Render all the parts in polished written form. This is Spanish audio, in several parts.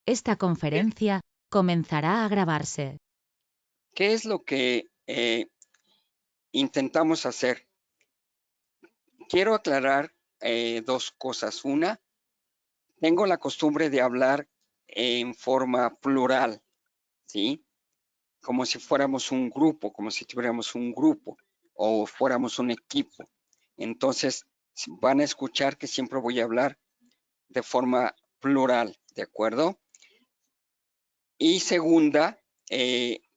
Esta conferencia comenzará a grabarse. ¿Qué es lo que intentamos hacer? Quiero aclarar dos cosas. Una, tengo la costumbre de hablar en forma plural, ¿sí? Como si fuéramos un grupo, como si tuviéramos un grupo o fuéramos un equipo. Entonces, van a escuchar que siempre voy a hablar de forma plural, ¿de acuerdo? Y segunda,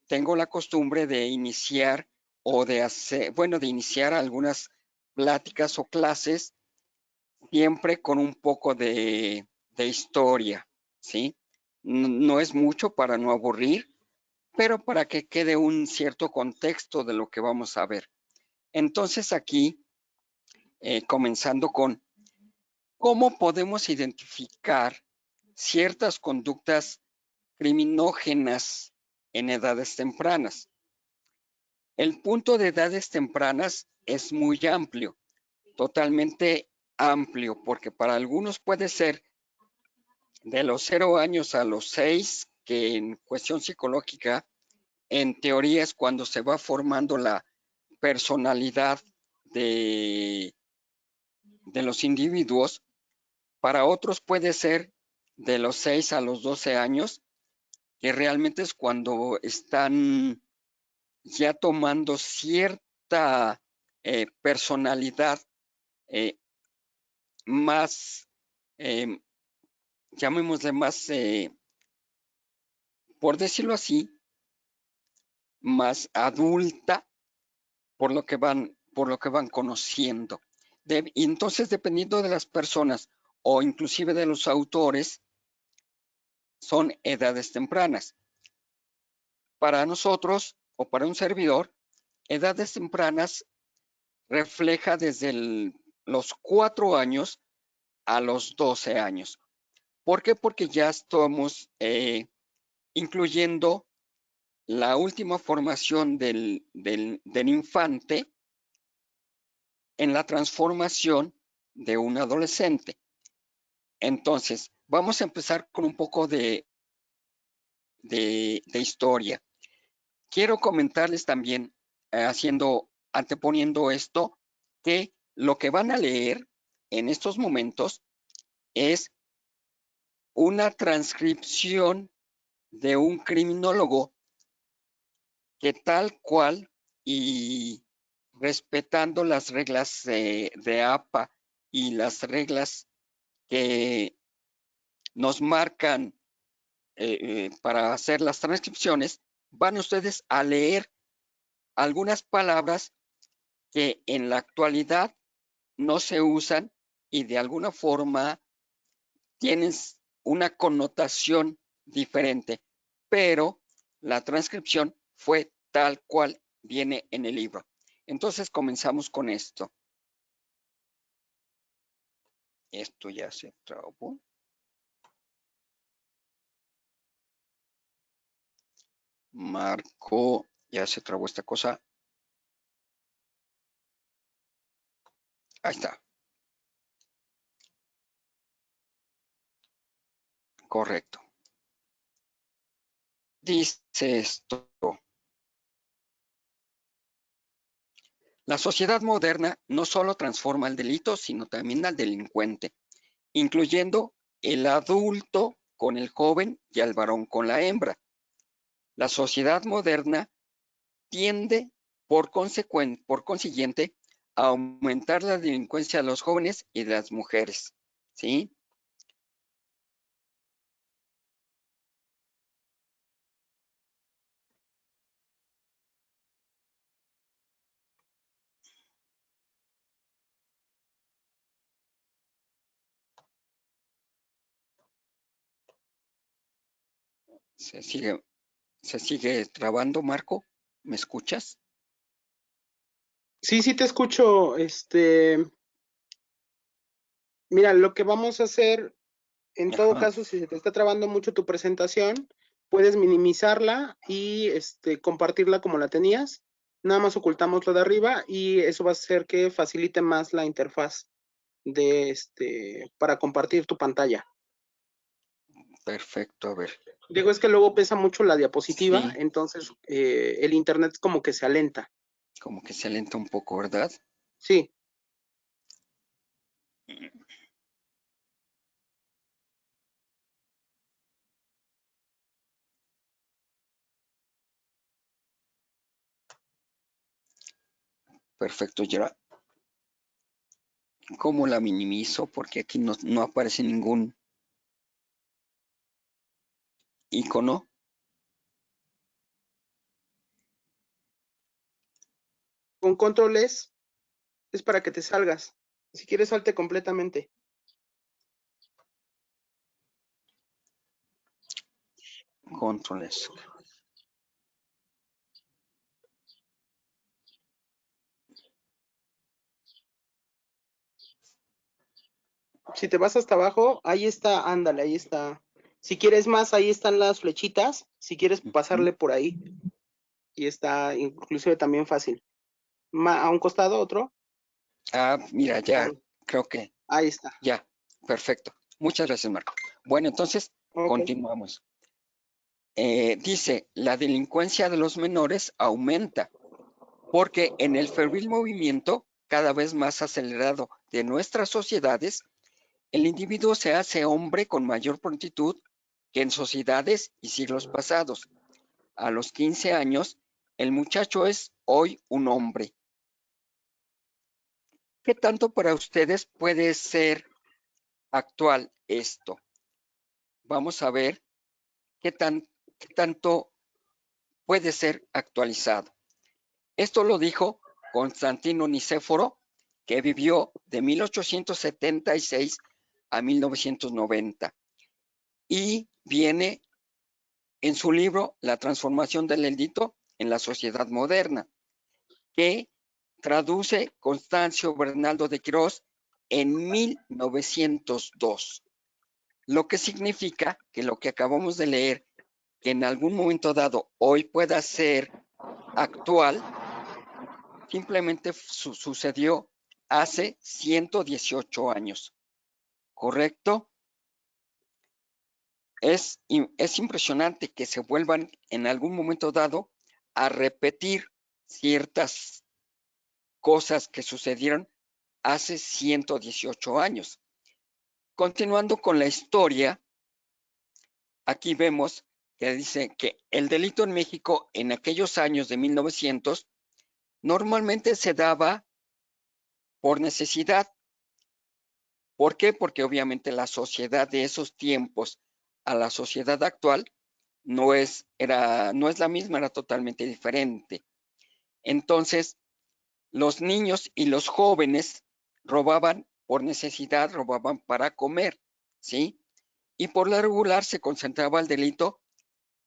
tengo la costumbre de iniciar o de hacer, bueno, de iniciar algunas pláticas o clases siempre con un poco de historia, ¿sí? No es mucho para no aburrir, pero para que quede un cierto contexto de lo que vamos a ver. Entonces aquí, comenzando con cómo podemos identificar ciertas conductas criminógenas en edades tempranas. El punto de edades tempranas es muy amplio, totalmente amplio, porque para algunos puede ser de los 0 años a los 6, que en cuestión psicológica, en teoría es cuando se va formando la personalidad de, de los individuos. Para otros puede ser de los 6 a los 12 años, que realmente es cuando están ya tomando cierta personalidad eh, más, eh, llamémosle más, por decirlo así, más adulta por lo que van conociendo. Y entonces, dependiendo de las personas o inclusive de los autores, son edades tempranas. Para nosotros o para un servidor, edades tempranas refleja desde los 4 años a los 12 años. ¿Por qué? Porque ya estamos incluyendo la última formación del infante en la transformación de un adolescente. Entonces, vamos a empezar con un poco de historia. Quiero comentarles también, anteponiendo esto, que lo que van a leer en estos momentos es una transcripción de un criminólogo que tal cual y respetando las reglas de APA y las reglas que nos marcan para hacer las transcripciones, van ustedes a leer algunas palabras que en la actualidad no se usan y de alguna forma tienen una connotación diferente, pero la transcripción fue tal cual viene en el libro. Entonces comenzamos con esto. Esto ya se trabó. Marco, ya se trabó esta cosa. Ahí está. Correcto. Dice esto. La sociedad moderna no solo transforma el delito, sino también al delincuente, incluyendo el adulto con el joven y al varón con la hembra. La sociedad moderna tiende, por consiguiente, a aumentar la delincuencia de los jóvenes y de las mujeres. ¿Sí? Se sigue trabando, Marco. ¿Me escuchas? Sí, sí te escucho. Mira, lo que vamos a hacer, en todo caso, si se te está trabando mucho tu presentación, puedes minimizarla y compartirla como la tenías. Nada más ocultamos lo de arriba y eso va a hacer que facilite más la interfaz para compartir tu pantalla. Perfecto, a ver. Digo, es que luego pesa mucho la diapositiva, Sí. entonces el internet como que se alenta. Como que se alenta un poco, ¿verdad? Sí. Perfecto, ya. ¿Cómo la minimizo? Porque aquí no aparece ningún icono. Con control es para que te salgas. Si quieres, salte completamente. Control S. Si te vas hasta abajo, ahí está, ándale, ahí está. Si quieres más, ahí están las flechitas. Si quieres pasarle por ahí. Y está inclusive también fácil. A un costado, otro. Ah, mira, ya, creo que Ahí está. ya. Perfecto. Muchas gracias, Marco. Bueno, entonces, Ok. continuamos. Dice, la delincuencia de los menores aumenta porque en el febril movimiento cada vez más acelerado de nuestras sociedades, el individuo se hace hombre con mayor prontitud que en sociedades y siglos pasados. A los 15 años, el muchacho es hoy un hombre. ¿Qué tanto para ustedes puede ser actual esto? Vamos a ver qué tanto puede ser actualizado. Esto lo dijo Constantino Nicéforo, que vivió de 1876 a 1990 y viene en su libro La transformación del delito en la sociedad moderna, que traduce Constancio Bernaldo de Quirós en 1902, lo que significa que lo que acabamos de leer, que en algún momento dado hoy pueda ser actual, simplemente sucedió hace 118 años, ¿correcto? Es impresionante que se vuelvan en algún momento dado a repetir ciertas cosas que sucedieron hace 118 años. Continuando con la historia, aquí vemos que dice que el delito en México en aquellos años de 1900 normalmente se daba por necesidad. ¿Por qué? Porque obviamente la sociedad de esos tiempos a la sociedad actual no es la misma, era totalmente diferente. Entonces, los niños y los jóvenes robaban por necesidad, robaban para comer, ¿sí? Y por lo regular se concentraba el delito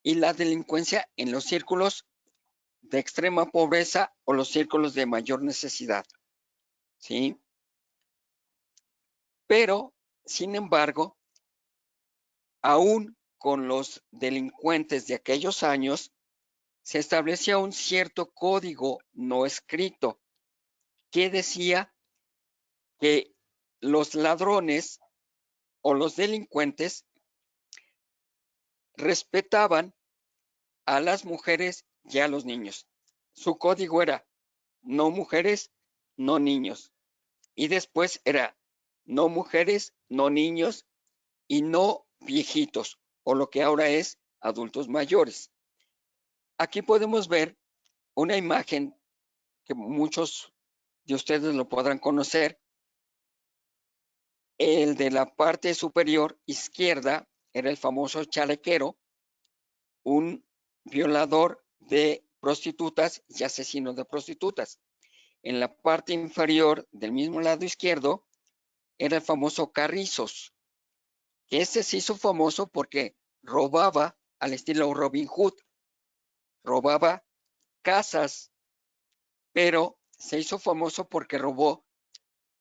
y la delincuencia en los círculos de extrema pobreza o los círculos de mayor necesidad, ¿sí? Pero, sin embargo, aún con los delincuentes de aquellos años, se establecía un cierto código no escrito que decía que los ladrones o los delincuentes respetaban a las mujeres y a los niños. Su código era no mujeres, no niños. Y después era no mujeres, no niños y no viejitos, o lo que ahora es adultos mayores. Aquí podemos ver una imagen que muchos de ustedes lo podrán conocer. El de la parte superior izquierda era el famoso chalequero, un violador de prostitutas y asesino de prostitutas. En la parte inferior del mismo lado izquierdo era el famoso Carrizos, que ese se hizo famoso porque robaba al estilo Robin Hood, robaba casas, pero se hizo famoso porque robó,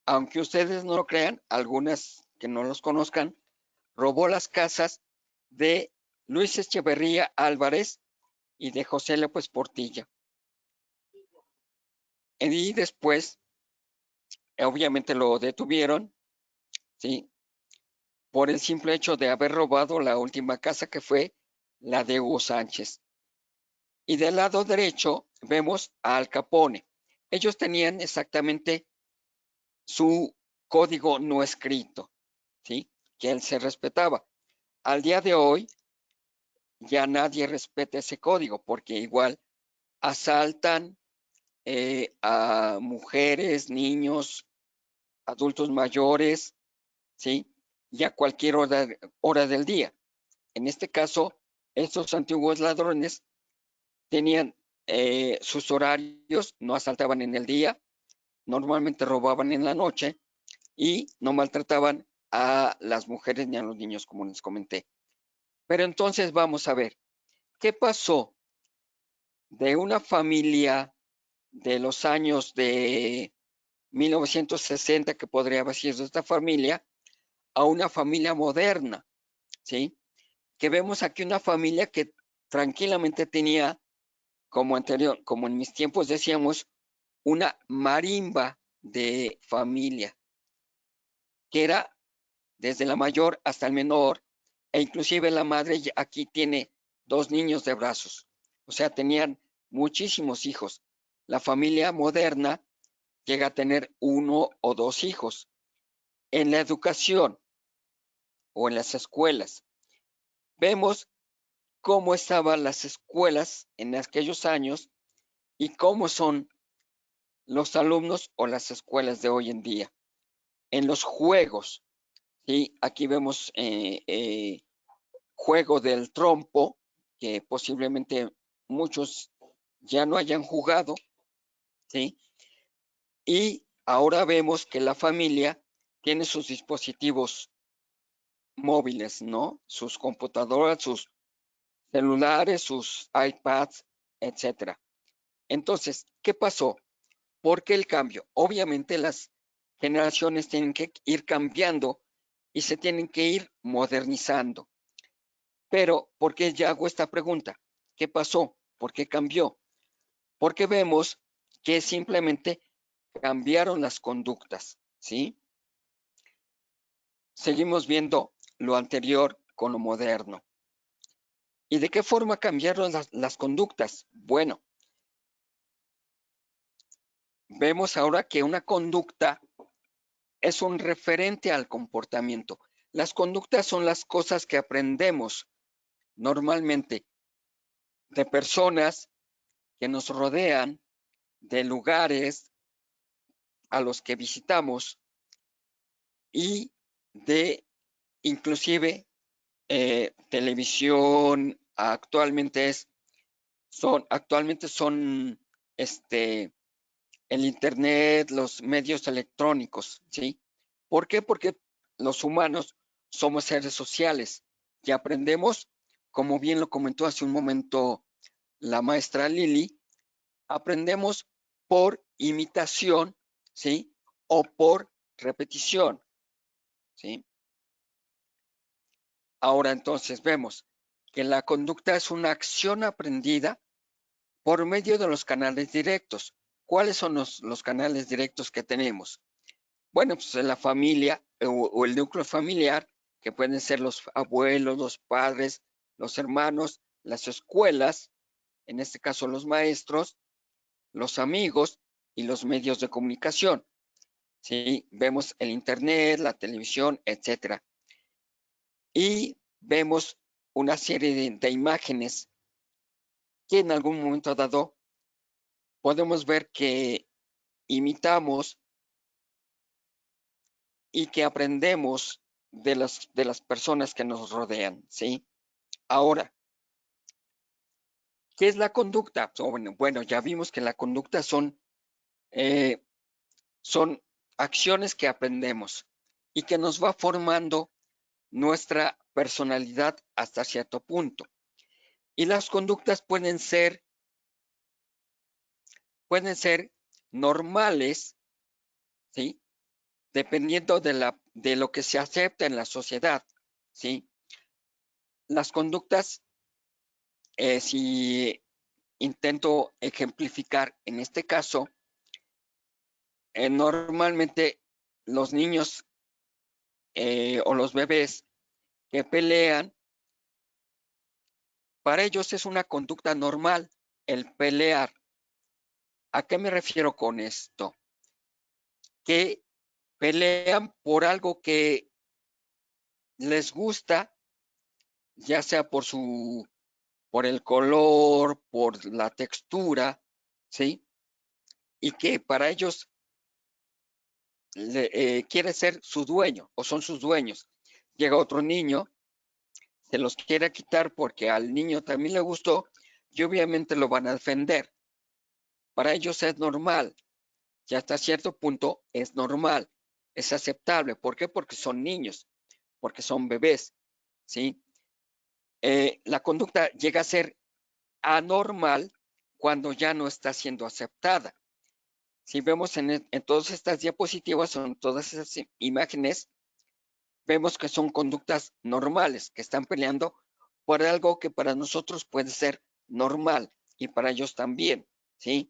aunque ustedes no lo crean, algunas que no los conozcan, robó las casas de Luis Echeverría Álvarez y de José López Portilla. Y después, obviamente lo detuvieron, ¿sí? por el simple hecho de haber robado la última casa, que fue la de Hugo Sánchez. Y del lado derecho vemos a Al Capone. Ellos tenían exactamente su código no escrito, ¿sí? Que él se respetaba. Al día de hoy ya nadie respeta ese código, porque igual asaltan a mujeres, niños, adultos mayores, ¿sí? Y a cualquier hora del día. En este caso, estos antiguos ladrones tenían sus horarios, no asaltaban en el día, normalmente robaban en la noche y no maltrataban a las mujeres ni a los niños, como les comenté. Pero entonces vamos a ver, ¿qué pasó de una familia de los años de 1960, que podría haber sido esta familia, a una familia moderna, ¿sí? Que vemos aquí una familia que tranquilamente tenía, como en mis tiempos decíamos, una marimba de familia, que era desde la mayor hasta el menor, e inclusive la madre aquí tiene 2 niños de brazos, o sea, tenían muchísimos hijos. La familia moderna llega a tener 1 o 2 hijos. En la educación o en las escuelas, vemos cómo estaban las escuelas en aquellos años y cómo son los alumnos o las escuelas de hoy en día. En los juegos, ¿sí? Aquí vemos juego del trompo, que posiblemente muchos ya no hayan jugado, ¿sí? Y ahora vemos que la familia tiene sus dispositivos móviles, ¿no? Sus computadoras, sus celulares, sus iPads, etcétera. Entonces, ¿qué pasó? ¿Por qué el cambio? Obviamente las generaciones tienen que ir cambiando y se tienen que ir modernizando. Pero, ¿por qué ya hago esta pregunta? ¿Qué pasó? ¿Por qué cambió? Porque vemos que simplemente cambiaron las conductas, ¿sí? Seguimos viendo lo anterior con lo moderno. ¿Y de qué forma cambiaron las conductas? Bueno, vemos ahora que una conducta es un referente al comportamiento. Las conductas son las cosas que aprendemos normalmente de personas que nos rodean, de lugares a los que visitamos y de inclusive televisión. Actualmente son el internet, los medios electrónicos, ¿sí? ¿Por qué? Porque los humanos somos seres sociales y aprendemos, como bien lo comentó hace un momento la maestra Lili, aprendemos por imitación, ¿sí? O por repetición, ¿sí? Ahora entonces vemos que la conducta es una acción aprendida por medio de los canales directos. ¿Cuáles son los canales directos que tenemos? Bueno, pues en la familia o el núcleo familiar, que pueden ser los abuelos, los padres, los hermanos, las escuelas, en este caso los maestros, los amigos y los medios de comunicación. ¿Sí? Vemos el internet, la televisión, etcétera. Y vemos una serie de imágenes que en algún momento dado podemos ver que imitamos y que aprendemos de las personas que nos rodean, ¿sí? Ahora, ¿qué es la conducta? Bueno, ya vimos que la conducta son acciones que aprendemos y que nos va formando nuestra personalidad hasta cierto punto. Y las conductas pueden ser normales, ¿sí? Dependiendo de lo que se acepta en la sociedad, ¿sí? Las conductas, si intento ejemplificar en este caso, normalmente los niños o los bebés que pelean, para ellos es una conducta normal el pelear. ¿A qué me refiero con esto? Que pelean por algo que les gusta, ya sea por el color, por la textura, ¿sí? Y que para ellos quiere ser su dueño o son sus dueños. Llega otro niño, se los quiere quitar porque al niño también le gustó y obviamente lo van a defender. Para ellos es normal, ya hasta cierto punto es normal, es aceptable. ¿Por qué? Porque son niños, porque son bebés, ¿sí? La conducta llega a ser anormal cuando ya no está siendo aceptada. Si vemos en todas estas diapositivas, en todas esas imágenes, vemos que son conductas normales, que están peleando por algo que para nosotros puede ser normal y para ellos también, ¿sí?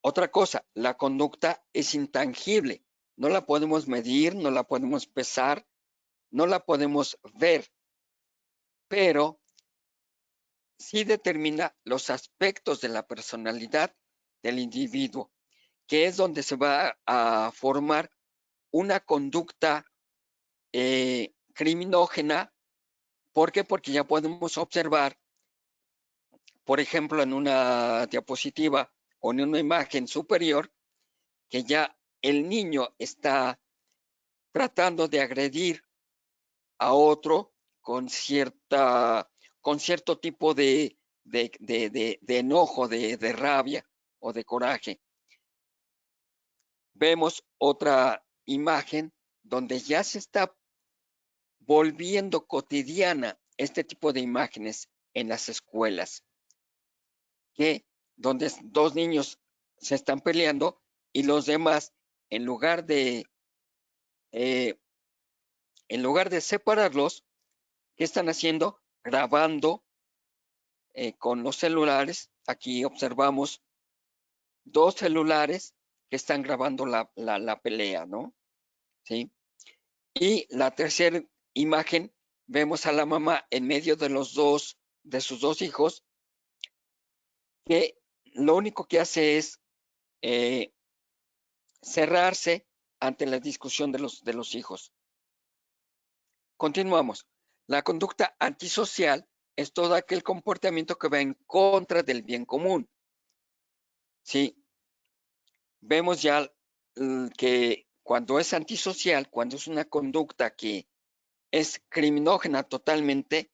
Otra cosa, la conducta es intangible, no la podemos medir, no la podemos pesar, no la podemos ver, pero sí determina los aspectos de la personalidad del individuo, que es donde se va a formar una conducta criminógena. ¿Por qué? Porque ya podemos observar, por ejemplo, en una diapositiva o en una imagen superior, que ya el niño está tratando de agredir a otro con cierto tipo de enojo, de rabia o de coraje. Vemos otra imagen donde ya se está volviendo cotidiana este tipo de imágenes en las escuelas, donde dos niños se están peleando y los demás, en lugar de separarlos, ¿qué están haciendo? Grabando con los celulares. Aquí observamos dos celulares que están grabando la pelea, ¿no? ¿Sí? Y la tercera imagen, vemos a la mamá en medio de sus dos hijos, que lo único que hace es cerrarse ante la discusión de los hijos. Continuamos. La conducta antisocial es todo aquel comportamiento que va en contra del bien común. ¿Sí? Vemos ya que cuando es antisocial, cuando es una conducta que es criminógena totalmente,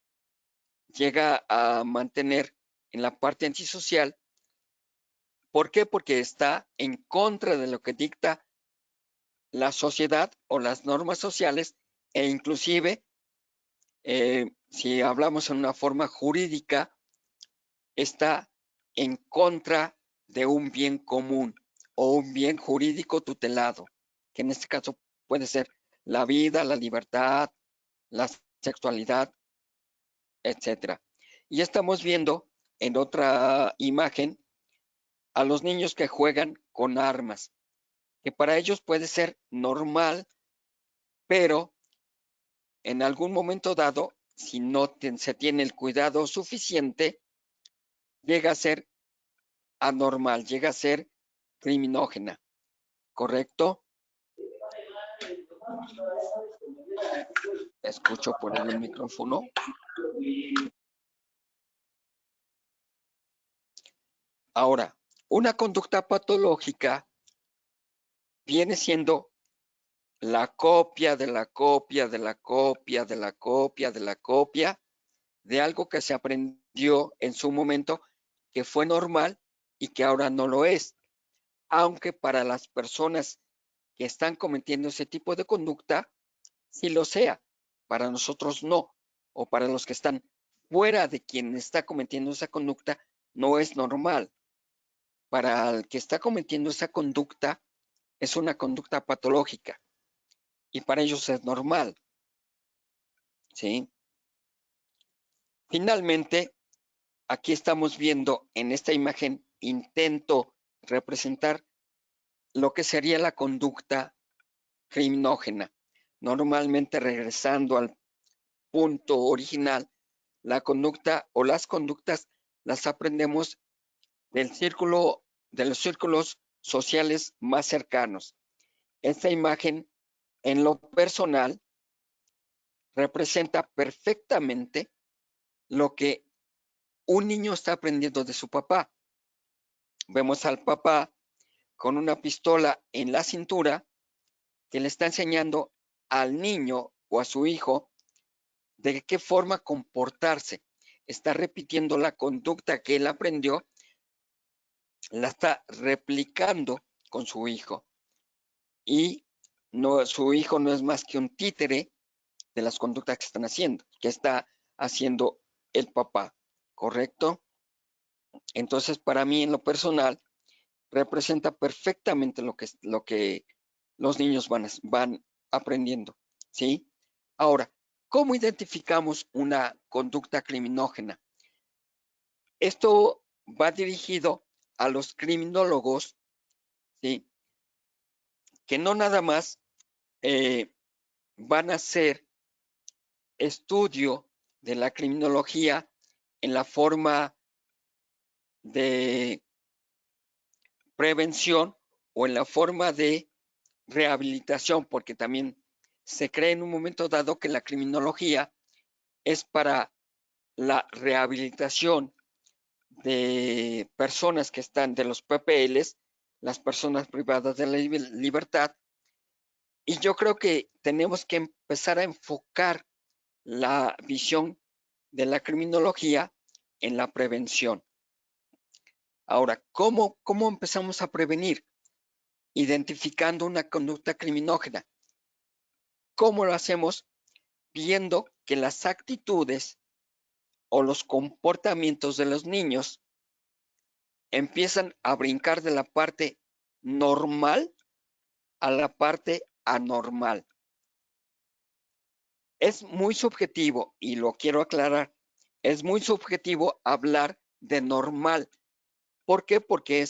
llega a mantener en la parte antisocial. ¿Por qué? Porque está en contra de lo que dicta la sociedad o las normas sociales e inclusive, si hablamos en una forma jurídica, está en contra de un bien común o un bien jurídico tutelado, que en este caso puede ser la vida, la libertad, la sexualidad, etcétera. Y estamos viendo en otra imagen a los niños que juegan con armas, que para ellos puede ser normal, pero en algún momento dado, si no se tiene el cuidado suficiente, llega a ser anormal, llega a ser criminógena, ¿correcto? Escucho por ahí el micrófono. Ahora, una conducta patológica viene siendo la copia de la copia de la copia de la copia de la copia de algo que se aprendió en su momento que fue normal y que ahora no lo es. Aunque para las personas que están cometiendo ese tipo de conducta, sí lo sea. Para nosotros no. O para los que están fuera de quien está cometiendo esa conducta, no es normal. Para el que está cometiendo esa conducta, es una conducta patológica. Y para ellos es normal. ¿Sí? Finalmente, aquí estamos viendo en esta imagen, intento representar lo que sería la conducta criminógena. Normalmente, regresando al punto original, la conducta o las conductas las aprendemos de los círculos sociales más cercanos. Esta imagen, en lo personal, representa perfectamente lo que un niño está aprendiendo de su papá. Vemos al papá con una pistola en la cintura que le está enseñando al niño o a su hijo de qué forma comportarse. Está repitiendo la conducta que él aprendió, la está replicando con su hijo. Y no, su hijo no es más que un títere de las conductas que está haciendo el papá, ¿correcto? Entonces, para mí, en lo personal, representa perfectamente lo que los niños van aprendiendo, ¿sí? Ahora, ¿cómo identificamos una conducta criminógena? Esto va dirigido a los criminólogos, ¿sí? Que no nada más van a hacer estudio de la criminología en la forma de prevención o en la forma de rehabilitación, porque también se cree en un momento dado que la criminología es para la rehabilitación de personas que están de los PPLs, las personas privadas de la libertad. Y yo creo que tenemos que empezar a enfocar la visión de la criminología en la prevención. Ahora, ¿cómo empezamos a prevenir? Identificando una conducta criminógena. ¿Cómo lo hacemos? Viendo que las actitudes o los comportamientos de los niños empiezan a brincar de la parte normal a la parte anormal. Es muy subjetivo, y lo quiero aclarar, es muy subjetivo hablar de normal. ¿Por qué? Porque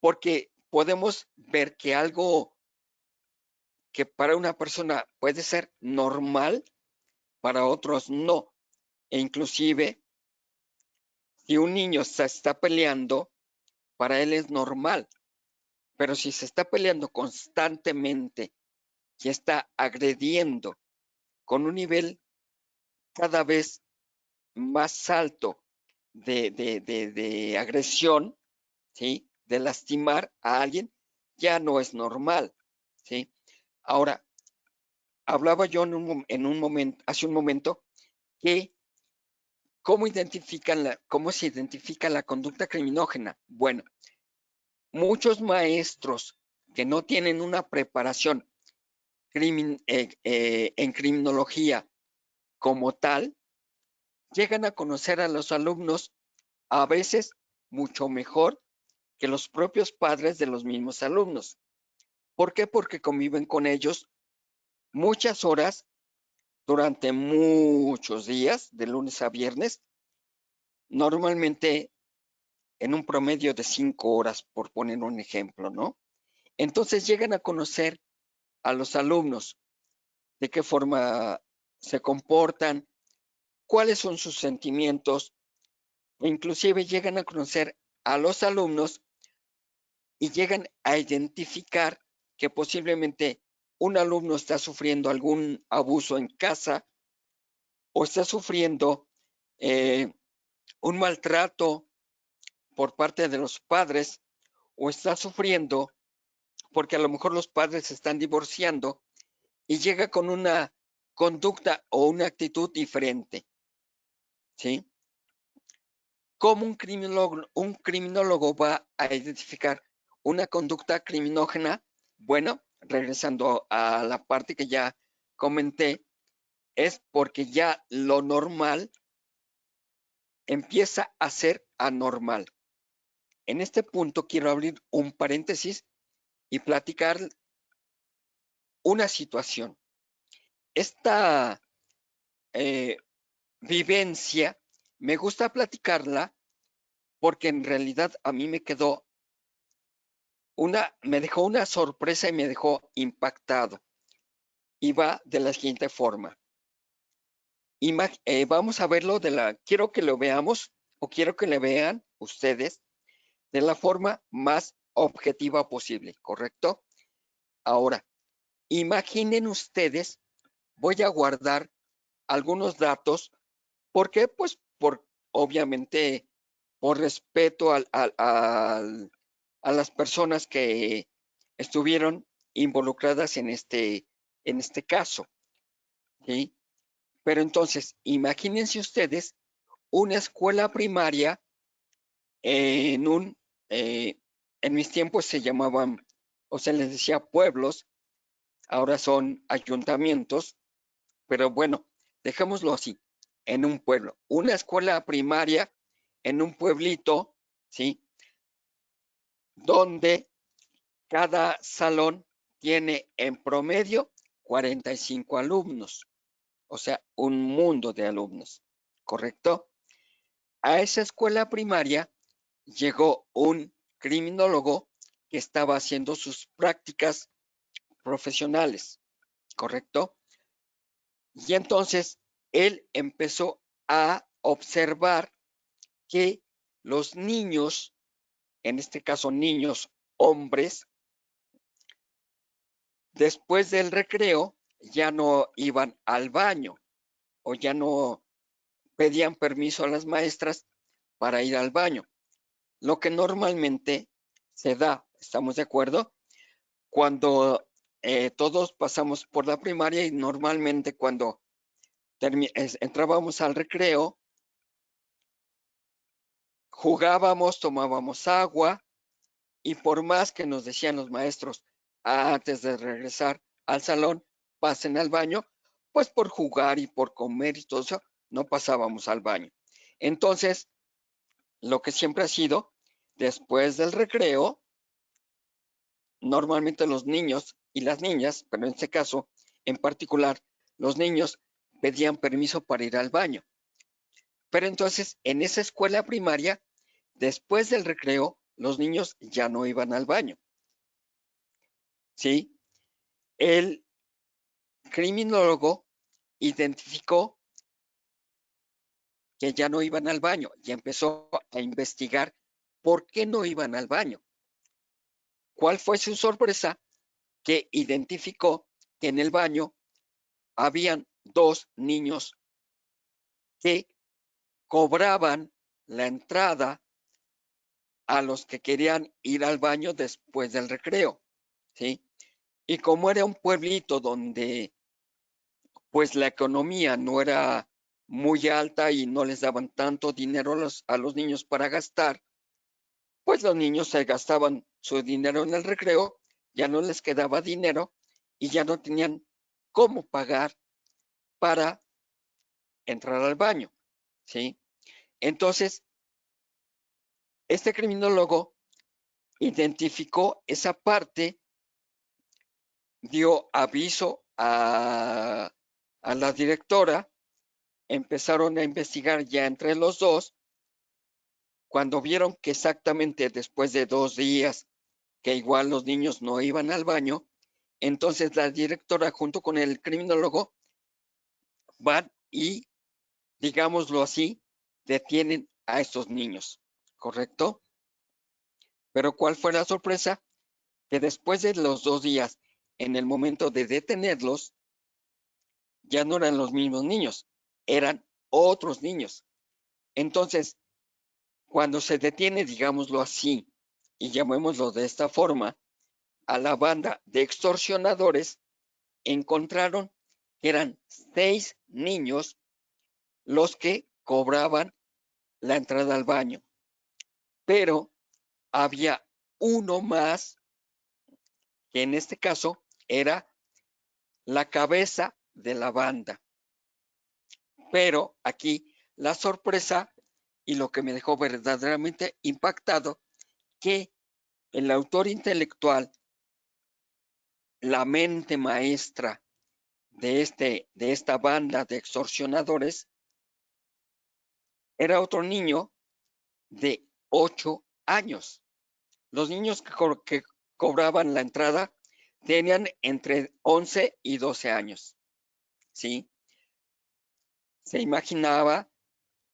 porque podemos ver que algo que para una persona puede ser normal, para otros no. E inclusive, si un niño se está peleando, para él es normal. Pero si se está peleando constantemente y está agrediendo con un nivel cada vez más alto de agresión, ¿sí? De lastimar a alguien, ya no es normal, ¿sí? Ahora, hablaba yo hace un momento, que cómo se identifica la conducta criminógena. Bueno, muchos maestros que no tienen una preparación en criminología como tal, llegan a conocer a los alumnos a veces mucho mejor que los propios padres de los mismos alumnos. ¿Por qué? Porque conviven con ellos muchas horas durante muchos días, de lunes a viernes, normalmente en un promedio de 5 horas, por poner un ejemplo, ¿no? Entonces llegan a conocer a los alumnos, de qué forma se comportan, cuáles son sus sentimientos, e inclusive llegan a conocer a los alumnos y llegan a identificar que posiblemente un alumno está sufriendo algún abuso en casa o está sufriendo un maltrato por parte de los padres, o está sufriendo porque a lo mejor los padres se están divorciando y llega con una conducta o una actitud diferente, ¿sí? ¿Cómo un criminólogo va a identificar una conducta criminógena? Bueno, regresando a la parte que ya comenté, es porque ya lo normal empieza a ser anormal. En este punto quiero abrir un paréntesis y platicar una situación. Esta vivencia me gusta platicarla porque en realidad a mí me quedó me dejó una sorpresa y me dejó impactado. Y va de la siguiente forma. Vamos a verlo quiero que lo veamos o quiero que le vean ustedes de la forma más objetiva posible, ¿correcto? Ahora, imaginen ustedes, voy a guardar algunos datos, ¿por qué? Pues obviamente por respeto a las personas que estuvieron involucradas en este caso, ¿sí? Pero entonces, imagínense ustedes una escuela primaria en mis tiempos se llamaban, o se les decía pueblos, ahora son ayuntamientos, pero bueno, dejémoslo así, en un pueblo. Una escuela primaria en un pueblito, ¿sí? Donde cada salón tiene en promedio 45 alumnos, o sea, un mundo de alumnos, ¿correcto? A esa escuela primaria llegó un criminólogo que estaba haciendo sus prácticas profesionales, ¿correcto? Y entonces él empezó a observar que los niños, en este caso niños hombres, después del recreo ya no iban al baño o ya no pedían permiso a las maestras para ir al baño. Lo que normalmente se da, ¿estamos de acuerdo? Cuando todos pasamos por la primaria y normalmente cuando entrábamos al recreo, jugábamos, tomábamos agua y por más que nos decían los maestros antes de regresar al salón, pasen al baño, pues por jugar y por comer y todo eso, no pasábamos al baño. Entonces, lo que siempre ha sido, después del recreo, normalmente los niños y las niñas, pero en este caso en particular, los niños pedían permiso para ir al baño. Pero entonces, en esa escuela primaria, después del recreo, los niños ya no iban al baño. ¿Sí? El criminólogo identificó que ya no iban al baño y empezó a investigar por qué no iban al baño. ¿Cuál fue su sorpresa? Que identificó que en el baño habían 2 niños que cobraban la entrada a los que querían ir al baño después del recreo, ¿sí? Y como era un pueblito donde pues la economía no era muy alta y no les daban tanto dinero a los niños para gastar, pues los niños se gastaban su dinero en el recreo, ya no les quedaba dinero y ya no tenían cómo pagar para entrar al baño, ¿sí? Entonces, este criminólogo identificó esa parte, dio aviso a la directora, empezaron a investigar ya entre los dos. Cuando vieron que exactamente después de 2 días que igual los niños no iban al baño, entonces la directora junto con el criminólogo van y, digámoslo así, detienen a estos niños, ¿correcto? Pero ¿cuál fue la sorpresa? Que después de los 2 días, en el momento de detenerlos, ya no eran los mismos niños, eran otros niños. Entonces, cuando se detiene, digámoslo así, y llamémoslo de esta forma, a la banda de extorsionadores, encontraron que eran 6 niños los que cobraban la entrada al baño, pero había uno más que en este caso era la cabeza de la banda. Pero aquí la sorpresa y lo que me dejó verdaderamente impactado, que el autor intelectual, la mente maestra de esta banda de extorsionadores, era otro niño de 8 años. Los niños que cobraban la entrada tenían entre 11 y 12 años, ¿sí? Se imaginaba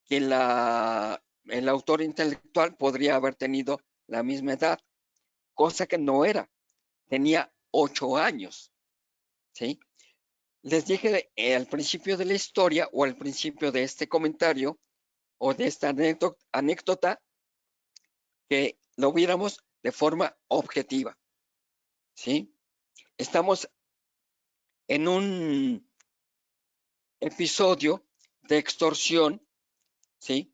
que el autor intelectual podría haber tenido la misma edad, cosa que no era, tenía 8 años, ¿sí? Les dije al principio de la historia o al principio de este comentario o de esta anécdota que lo viéramos de forma objetiva, ¿sí? Estamos en un episodio de extorsión, ¿sí?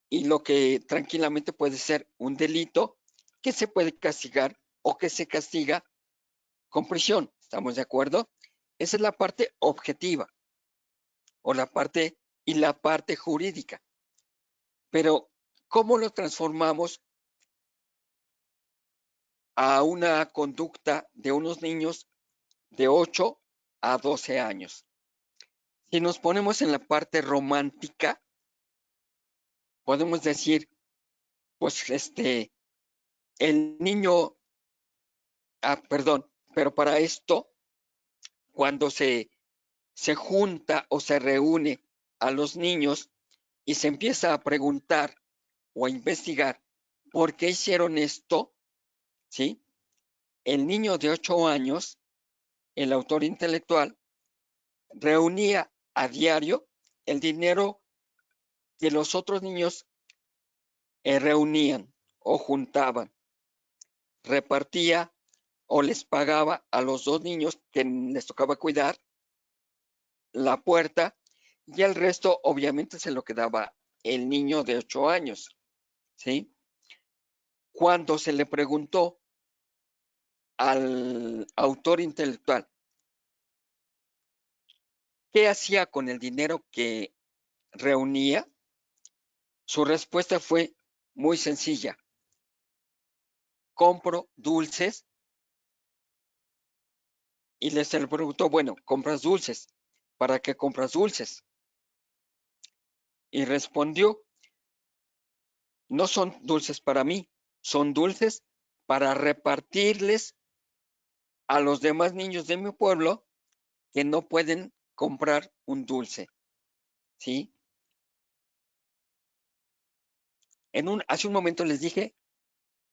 Y lo que tranquilamente puede ser un delito que se puede castigar o que se castiga con prisión. ¿Estamos de acuerdo? Esa es la parte objetiva o la parte jurídica. Pero, ¿cómo lo transformamos a una conducta de unos niños de 8 a 12 años? Si nos ponemos en la parte romántica, podemos decir, pues el niño, perdón, pero para esto, cuando se junta o se reúne a los niños y se empieza a preguntar o a investigar por qué hicieron esto, ¿sí? El niño de 8 años, el autor intelectual, reunía a diario el dinero que los otros niños reunían o juntaban, repartía o les pagaba a los 2 niños que les tocaba cuidar la puerta y el resto obviamente se lo quedaba el niño de 8 años, ¿sí? Cuando se le preguntó al autor intelectual qué hacía con el dinero que reunía, su respuesta fue muy sencilla: compro dulces. Y se le preguntó, bueno, ¿compras dulces? ¿Para qué compras dulces? Y respondió, no son dulces para mí, son dulces para repartirles a los demás niños de mi pueblo que no pueden comprar un dulce, ¿sí? Hace un momento les dije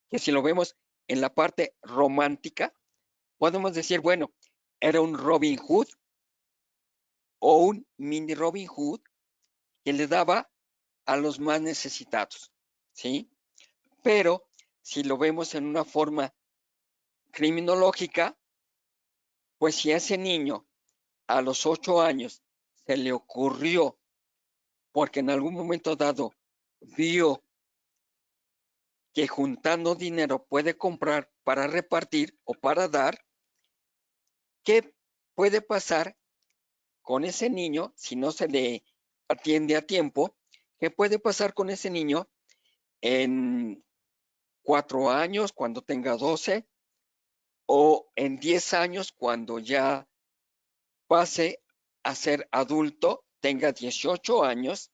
que si lo vemos en la parte romántica, podemos decir, bueno, era un Robin Hood o un mini Robin Hood que le daba a los más necesitados, ¿sí? Pero si lo vemos en una forma criminológica, pues si a ese niño a los 8 años se le ocurrió, porque en algún momento dado vio que juntando dinero puede comprar para repartir o para dar, ¿qué puede pasar con ese niño si no se le atiende a tiempo? ¿Qué puede pasar con ese niño en 4 años, cuando tenga 12, o en 10 años, cuando ya pase a ser adulto, tenga 18 años?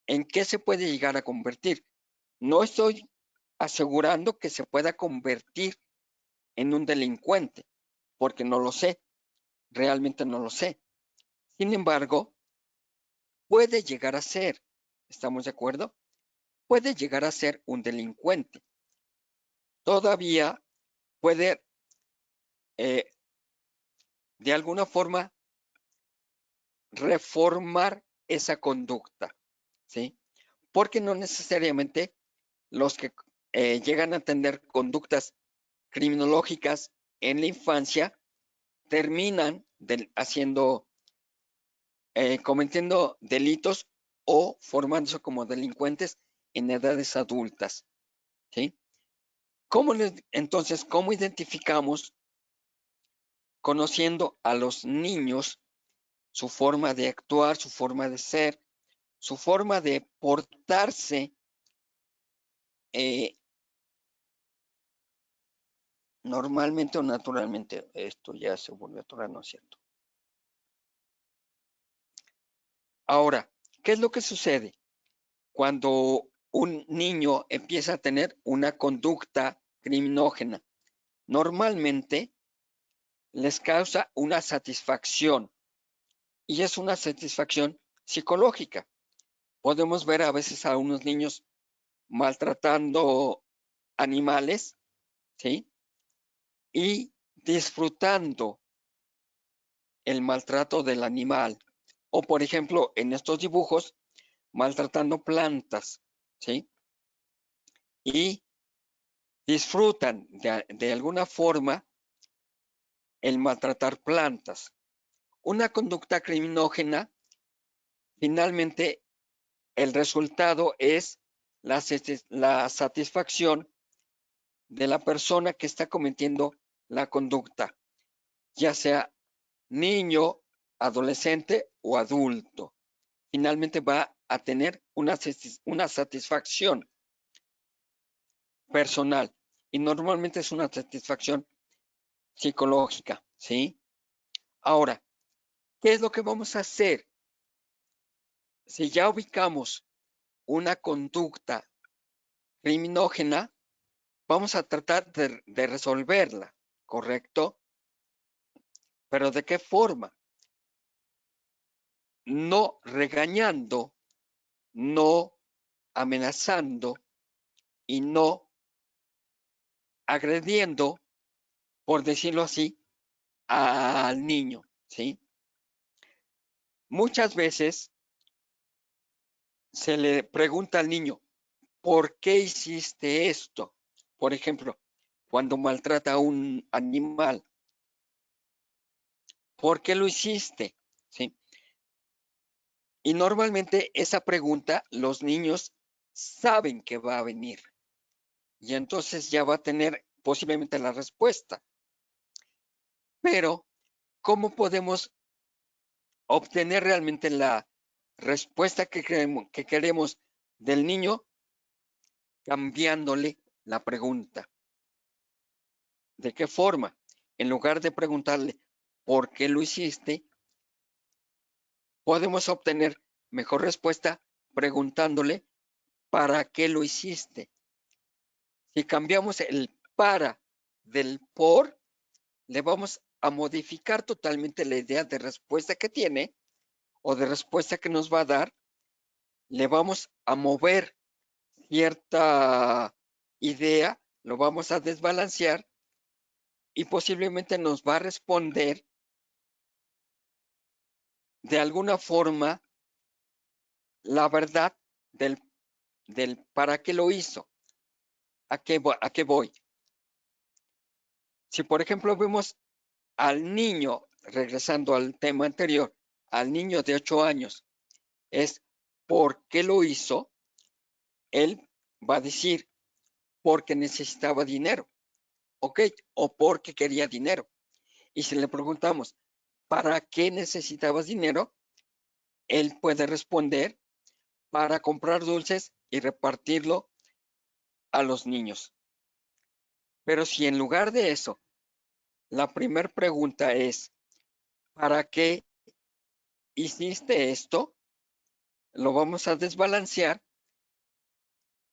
¿En qué se puede llegar a convertir? No estoy asegurando que se pueda convertir en un delincuente, porque no lo sé, realmente no lo sé. Sin embargo, puede llegar a ser, ¿estamos de acuerdo? Puede llegar a ser un delincuente. Todavía puede, de alguna forma, reformar esa conducta, ¿sí? Porque no necesariamente los que llegan a tener conductas criminológicas en la infancia terminan cometiendo delitos o formándose como delincuentes en edades adultas, ¿sí? Entonces, ¿cómo identificamos, conociendo a los niños, su forma de actuar, su forma de ser, su forma de portarse normalmente o naturalmente? Esto ya se volvió a atorar, ¿no es cierto? Ahora, ¿qué es lo que sucede cuando un niño empieza a tener una conducta criminógena normalmente les causa una satisfacción y es una satisfacción psicológica. Podemos ver a veces a unos niños maltratando animales, ¿sí? Y disfrutando el maltrato del animal. O, por ejemplo, en estos dibujos, maltratando plantas, ¿sí? Y disfrutan de alguna forma el maltratar plantas. Una conducta criminógena, finalmente, el resultado es la satisfacción de la persona que está cometiendo la conducta, ya sea niño, adolescente o adulto. Finalmente va a tener una satisfacción personal y normalmente es una satisfacción psicológica, ¿sí? Ahora, ¿qué es lo que vamos a hacer? Si ya ubicamos una conducta criminógena, vamos a tratar de resolverla, ¿correcto? Pero ¿de qué forma? No regañando, no amenazando y no agrediendo, por decirlo así, al niño, ¿sí? Muchas veces se le pregunta al niño, ¿por qué hiciste esto? Por ejemplo, cuando maltrata a un animal, ¿por qué lo hiciste? ¿Sí? Y normalmente esa pregunta los niños saben que va a venir y entonces ya va a tener posiblemente la respuesta. Pero, ¿cómo podemos obtener realmente la respuesta que queremos del niño cambiándole la pregunta? ¿De qué forma? En lugar de preguntarle ¿por qué lo hiciste? Podemos obtener mejor respuesta preguntándole ¿para qué lo hiciste? Si cambiamos el para del por, le vamos a modificar totalmente la idea de respuesta que tiene o de respuesta que nos va a dar. Le vamos a mover cierta idea, lo vamos a desbalancear y posiblemente nos va a responder de alguna forma la verdad del para qué lo hizo, a qué voy. Si por ejemplo vemos al niño, regresando al tema anterior, al niño de 8 años, es ¿por qué lo hizo? Él va a decir porque necesitaba dinero, ¿ok? O porque quería dinero. Y si le preguntamos, ¿para qué necesitabas dinero? Él puede responder para comprar dulces y repartirlo a los niños. Pero si en lugar de eso, la primera pregunta es, ¿para qué hiciste esto? Lo vamos a desbalancear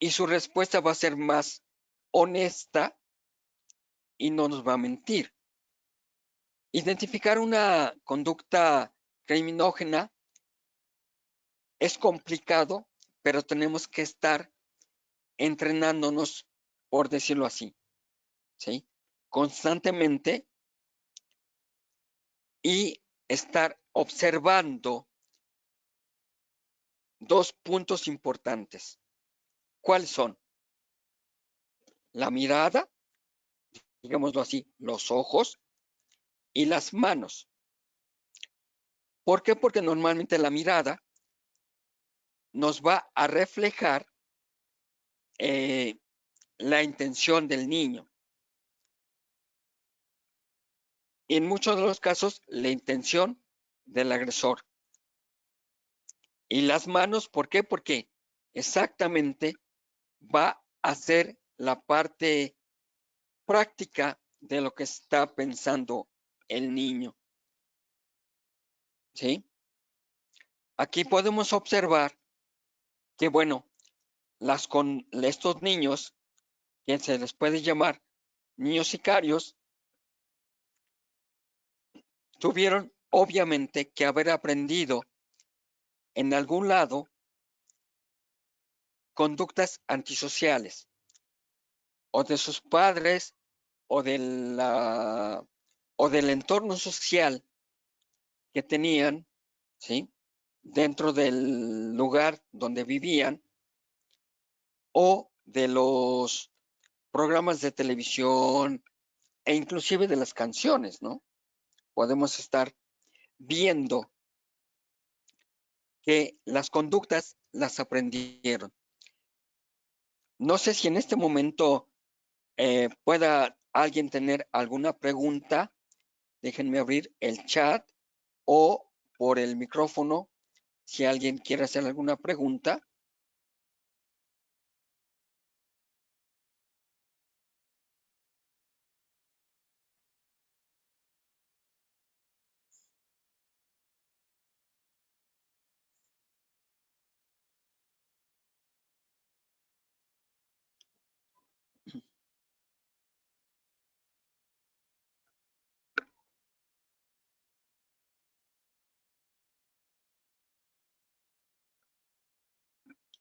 y su respuesta va a ser más honesta y no nos va a mentir. Identificar una conducta criminógena es complicado, pero tenemos que estar entrenándonos, por decirlo así, ¿sí? Constantemente y estar observando dos puntos importantes. ¿Cuáles son? La mirada, digámoslo así, los ojos y las manos. ¿Por qué? Porque normalmente la mirada nos va a reflejar la intención del niño. Y en muchos de los casos, la intención del agresor. Y las manos, ¿por qué? Porque exactamente va a ser la parte práctica de lo que está pensando el niño. ¿Sí? Aquí podemos observar que, bueno, estos niños que se les puede llamar niños sicarios, tuvieron obviamente que haber aprendido en algún lado conductas antisociales, o de sus padres, o del entorno social que tenían, ¿sí?, dentro del lugar donde vivían, o de los programas de televisión e inclusive de las canciones, ¿no? Podemos estar viendo que las conductas las aprendieron. No sé si en este momento pueda alguien tener alguna pregunta. Déjenme abrir el chat o por el micrófono si alguien quiere hacer alguna pregunta.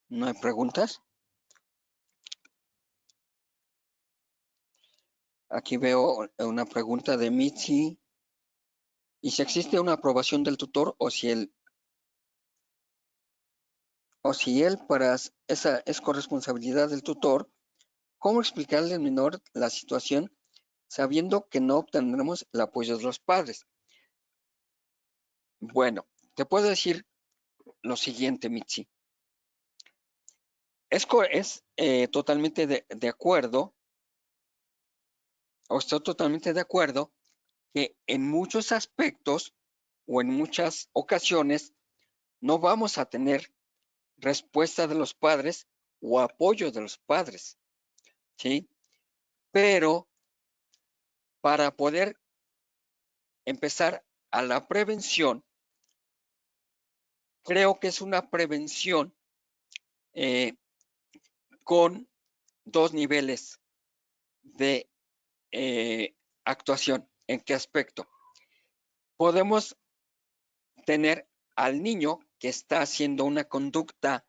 ¿No hay preguntas? Aquí veo una pregunta de Mitzi. ¿Y si existe una aprobación del tutor o si él para esa es corresponsabilidad del tutor? ¿Cómo explicarle al menor la situación sabiendo que no obtendremos el apoyo de los padres? Bueno, te puedo decir lo siguiente, Mitzi. Es totalmente de acuerdo, o estoy totalmente de acuerdo que en muchos aspectos o en muchas ocasiones no vamos a tener respuesta de los padres o apoyo de los padres, ¿sí? Pero para poder empezar a la prevención, creo que es una prevención con dos niveles de actuación. ¿En qué aspecto? Podemos tener al niño que está haciendo una conducta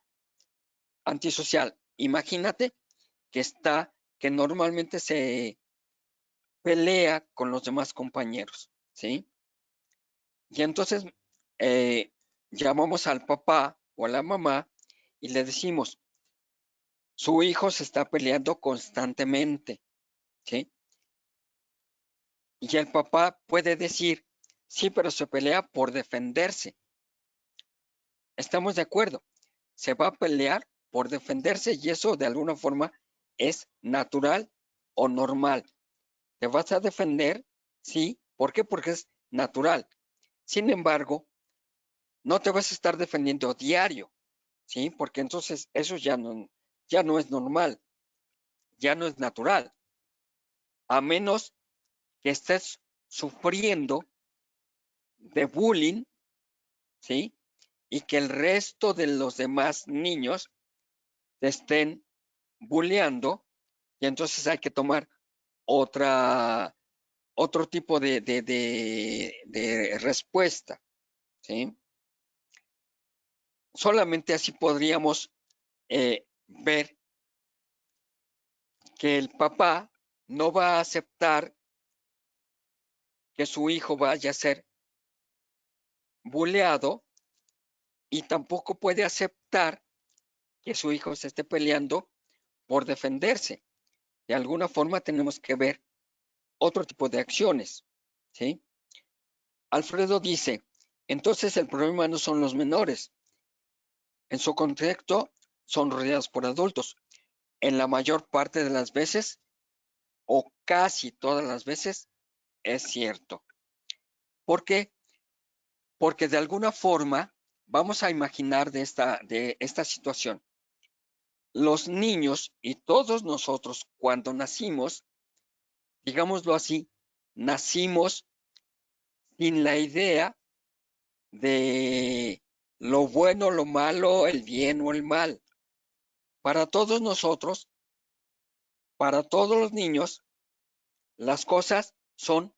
antisocial. Imagínate que normalmente se pelea con los demás compañeros, ¿sí? Y entonces llamamos al papá o a la mamá y le decimos, su hijo se está peleando constantemente, ¿sí? Y el papá puede decir, sí, pero se pelea por defenderse. Estamos de acuerdo, se va a pelear por defenderse y eso de alguna forma es natural o normal. Te vas a defender, sí, ¿por qué? Porque es natural. Sin embargo, no te vas a estar defendiendo diario, ¿sí? Porque entonces eso ya no es normal, ya no es natural, a menos que estés sufriendo de bullying, ¿sí? Y que el resto de los demás niños te estén bulleando, y entonces hay que tomar otro tipo de respuesta, ¿sí? Solamente así podríamos ver que el papá no va a aceptar que su hijo vaya a ser bulleado y tampoco puede aceptar que su hijo se esté peleando por defenderse. De alguna forma tenemos que ver otro tipo de acciones, ¿sí? Alfredo dice, entonces el problema no son los menores. En su contexto son rodeados por adultos. En la mayor parte de las veces, o casi todas las veces, es cierto. ¿Por qué? Porque de alguna forma vamos a imaginar de esta situación. Los niños y todos nosotros cuando nacimos, digámoslo así, nacimos sin la idea de lo bueno, lo malo, el bien o el mal. Para todos nosotros, para todos los niños, las cosas son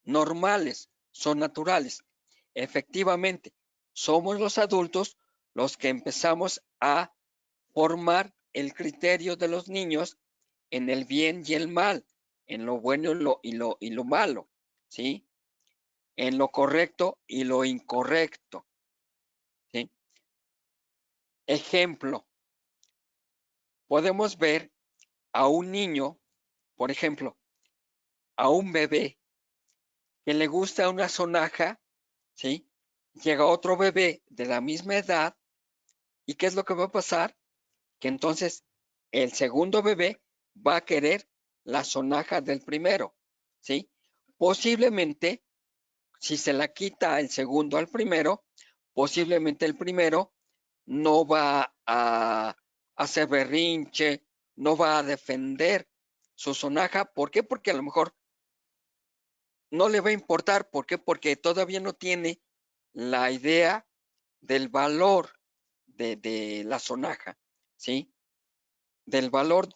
normales, son naturales. Efectivamente, somos los adultos los que empezamos a formar el criterio de los niños en el bien y el mal, en lo bueno y lo malo, ¿sí? En lo correcto y lo incorrecto, ¿sí? Ejemplo, podemos ver a un niño, por ejemplo, a un bebé que le gusta una sonaja, ¿sí? Llega otro bebé de la misma edad, ¿y qué es lo que va a pasar? Que entonces el segundo bebé va a querer la sonaja del primero, ¿sí? Posiblemente, si se la quita el segundo al primero, posiblemente el primero no va a hacer berrinche, no va a defender su sonaja. ¿Por qué? Porque a lo mejor no le va a importar. ¿Por qué? Porque todavía no tiene la idea del valor de la sonaja, ¿sí? Del valor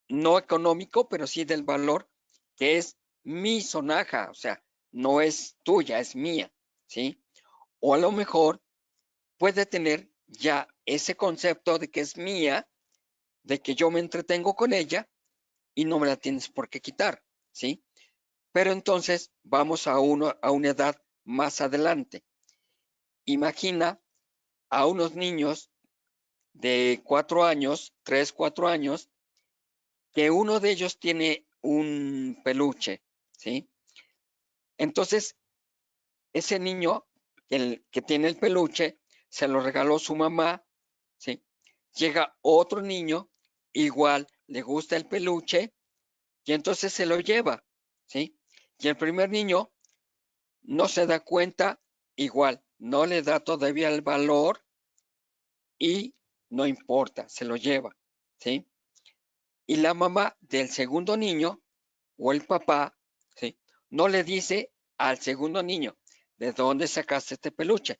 no económico, pero sí del valor que es mi sonaja, o sea, no es tuya, es mía, ¿sí? O a lo mejor puede tener ya ese concepto de que es mía, de que yo me entretengo con ella y no me la tienes por qué quitar, ¿sí? Pero entonces vamos a una edad más adelante. Imagina a unos niños de 4 años, 3, 4 años, que uno de ellos tiene un peluche, ¿sí? Entonces, ese niño, el que tiene el peluche, se lo regaló su mamá, ¿sí? Llega otro niño, igual le gusta el peluche, y entonces se lo lleva, ¿sí? Y el primer niño no se da cuenta, igual, no le da todavía el valor y no importa, se lo lleva, ¿sí? Y la mamá del segundo niño o el papá, ¿sí? No le dice al segundo niño, ¿de dónde sacaste este peluche?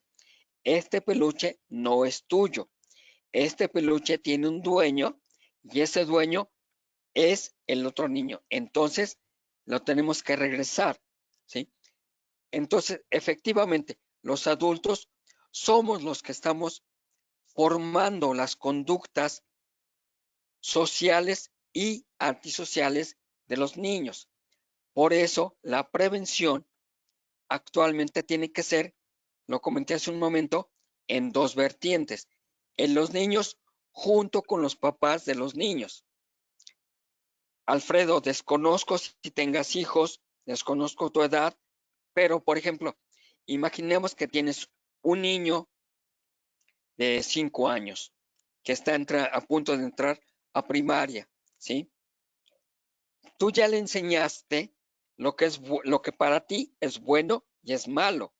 Este peluche no es tuyo. Este peluche tiene un dueño y ese dueño es el otro niño. Entonces, lo tenemos que regresar, ¿sí? Entonces, efectivamente, los adultos somos los que estamos formando las conductas sociales y antisociales de los niños. Por eso, la prevención actualmente tiene que ser, lo comenté hace un momento, en dos vertientes. En los niños junto con los papás de los niños. Alfredo, desconozco si tengas hijos, desconozco tu edad, pero por ejemplo, imaginemos que tienes un niño de 5 años que está a punto de entrar a primaria, ¿sí? Tú ya le enseñaste lo que para ti es bueno y es malo,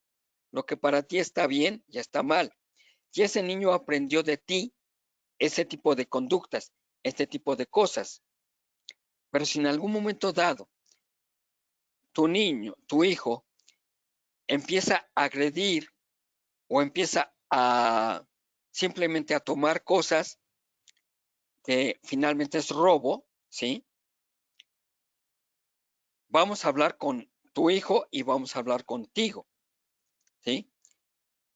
lo que para ti está bien y está mal. Y ese niño aprendió de ti ese tipo de conductas, este tipo de cosas. Pero si en algún momento dado tu niño, tu hijo, empieza a agredir o empieza a simplemente a tomar cosas que finalmente es robo, ¿sí? Vamos a hablar con tu hijo y vamos a hablar contigo, ¿sí?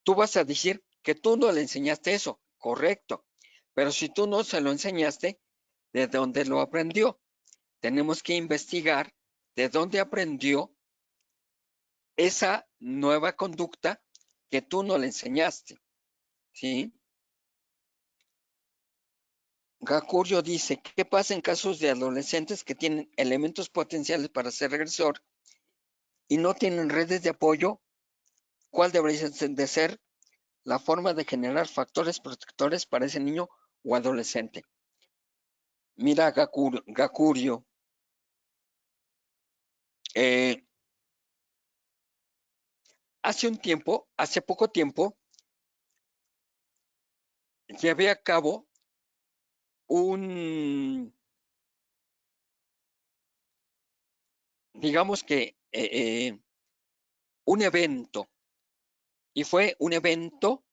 Tú vas a decir que tú no le enseñaste eso, correcto, pero si tú no se lo enseñaste, ¿de dónde lo aprendió? Tenemos que investigar de dónde aprendió esa nueva conducta que tú no le enseñaste, ¿sí? Gacurio dice, ¿qué pasa en casos de adolescentes que tienen elementos potenciales para ser regresor y no tienen redes de apoyo? ¿Cuál debería de ser la forma de generar factores protectores para ese niño o adolescente? Mira, Gacurio, hace poco tiempo, llevé a cabo un, digamos que, un evento, y fue un evento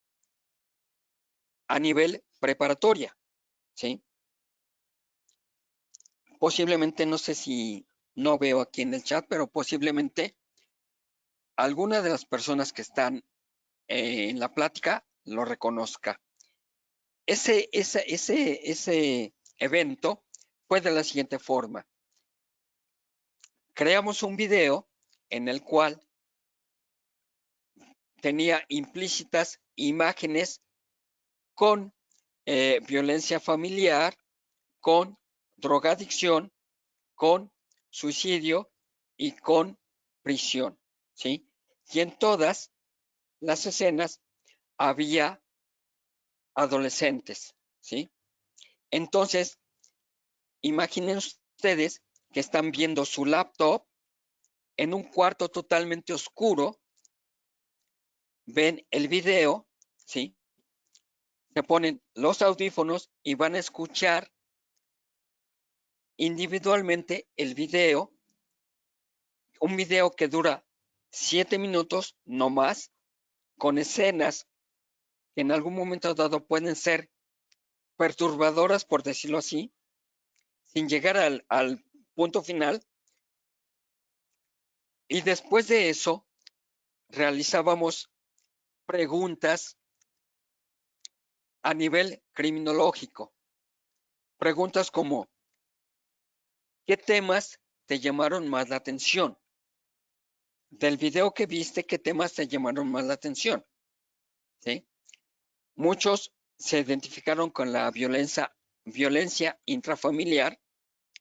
a nivel preparatoria, ¿sí? posiblemente, no sé si no veo aquí en el chat, pero posiblemente alguna de las personas que están en la plática lo reconozca. Ese evento fue de la siguiente forma. Creamos un video en el cual tenía implícitas imágenes con violencia familiar, con drogadicción, con suicidio y con prisión, ¿sí? Y en todas las escenas había adolescentes, ¿sí? Entonces, imaginen ustedes que están viendo su laptop en un cuarto totalmente oscuro, ven el video, ¿sí? Se ponen los audífonos y van a escuchar individualmente el video, un video que dura 7 minutos, no más, con escenas que en algún momento dado pueden ser perturbadoras, por decirlo así, sin llegar al punto final. Y después de eso, realizábamos preguntas a nivel criminológico. Preguntas como, ¿qué temas te llamaron más la atención? Del video que viste, ¿qué temas te llamaron más la atención? ¿Sí? Muchos se identificaron con la violencia intrafamiliar,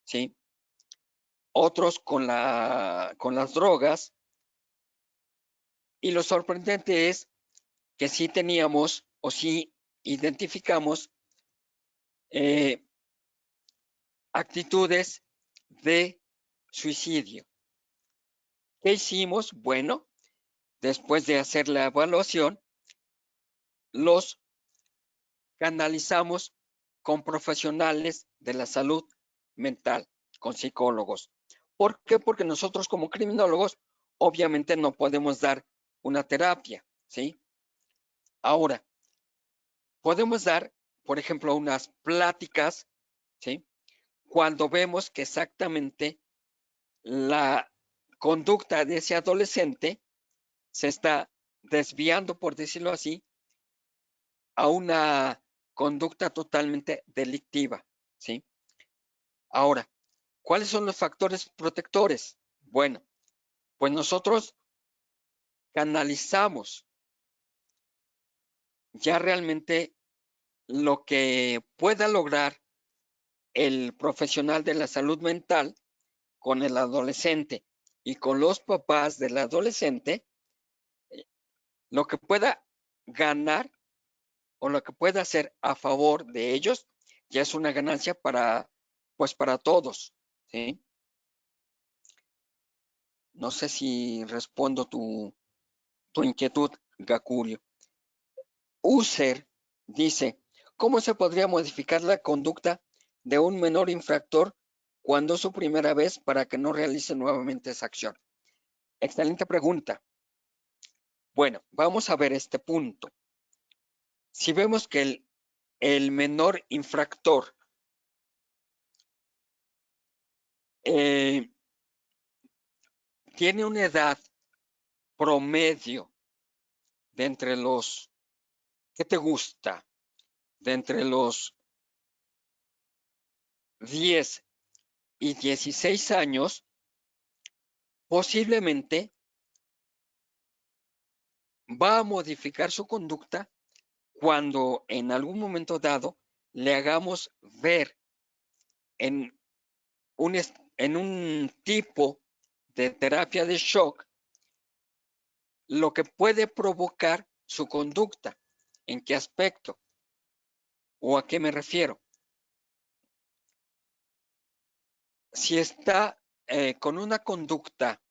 ¿sí? Otros con las drogas. Y lo sorprendente es que sí teníamos o sí identificamos actitudes de suicidio. ¿Qué hicimos? Bueno, después de hacer la evaluación, los canalizamos con profesionales de la salud mental, con psicólogos. ¿Por qué? Porque nosotros como criminólogos obviamente no podemos dar una terapia, ¿sí? Ahora, podemos dar, por ejemplo, unas pláticas, ¿sí? Cuando vemos que exactamente la conducta de ese adolescente se está desviando, por decirlo así, a una conducta totalmente delictiva, ¿sí? Ahora, ¿cuáles son los factores protectores? Bueno, pues nosotros canalizamos ya realmente lo que pueda lograr el profesional de la salud mental con el adolescente y con los papás del adolescente, lo que pueda ganar o lo que pueda hacer a favor de ellos, ya es una ganancia para, pues para todos, ¿sí? No sé si respondo tu inquietud, Gacurio. User dice, ¿cómo se podría modificar la conducta de un menor infractor cuando es su primera vez para que no realice nuevamente esa acción? Excelente pregunta. Bueno, vamos a ver este punto. Si vemos que el menor infractor tiene una edad promedio de entre los, ¿qué te gusta? De entre los 10 y 16 años, posiblemente va a modificar su conducta cuando en algún momento dado le hagamos ver en un tipo de terapia de shock lo que puede provocar su conducta. ¿En qué aspecto? ¿O a qué me refiero? Si está con una conducta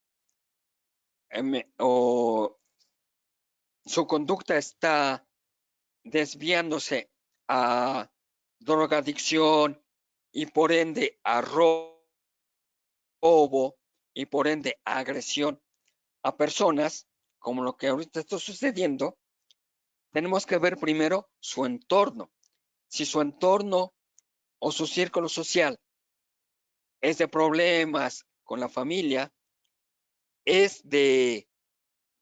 o su conducta está desviándose a drogadicción y por ende a robo y por ende a agresión a personas, como lo que ahorita está sucediendo, tenemos que ver primero su entorno. Si su entorno o su círculo social es de problemas con la familia, es de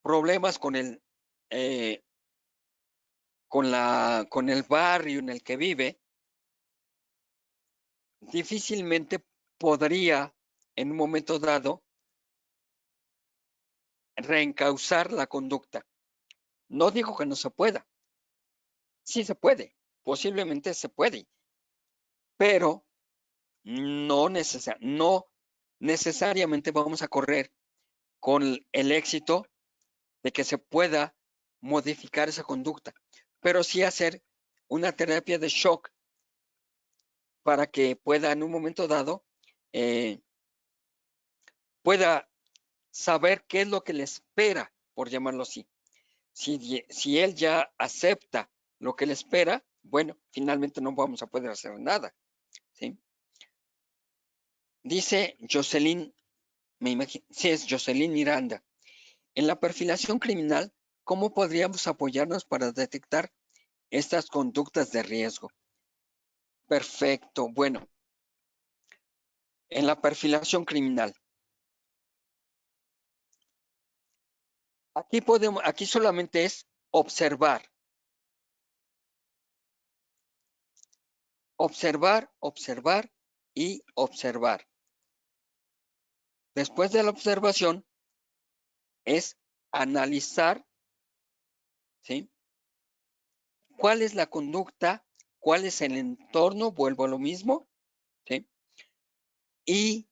problemas con el barrio en el que vive, difícilmente podría en un momento dado reencauzar la conducta. No digo que no se pueda. Sí se puede, posiblemente se puede, pero no necesariamente vamos a correr con el éxito de que se pueda modificar esa conducta, pero sí hacer una terapia de shock para que pueda en un momento dado, pueda saber qué es lo que le espera, por llamarlo así. Si él ya acepta lo que le espera, bueno, finalmente no vamos a poder hacer nada, ¿sí? Dice Jocelyn, me imagino, sí es Jocelyn Miranda. En la perfilación criminal, ¿cómo podríamos apoyarnos para detectar estas conductas de riesgo? Perfecto, bueno, en la perfilación criminal. Aquí solamente es observar. Observar, observar y observar. Después de la observación es analizar, ¿sí? ¿Cuál es la conducta? ¿Cuál es el entorno? Vuelvo a lo mismo, ¿sí? Y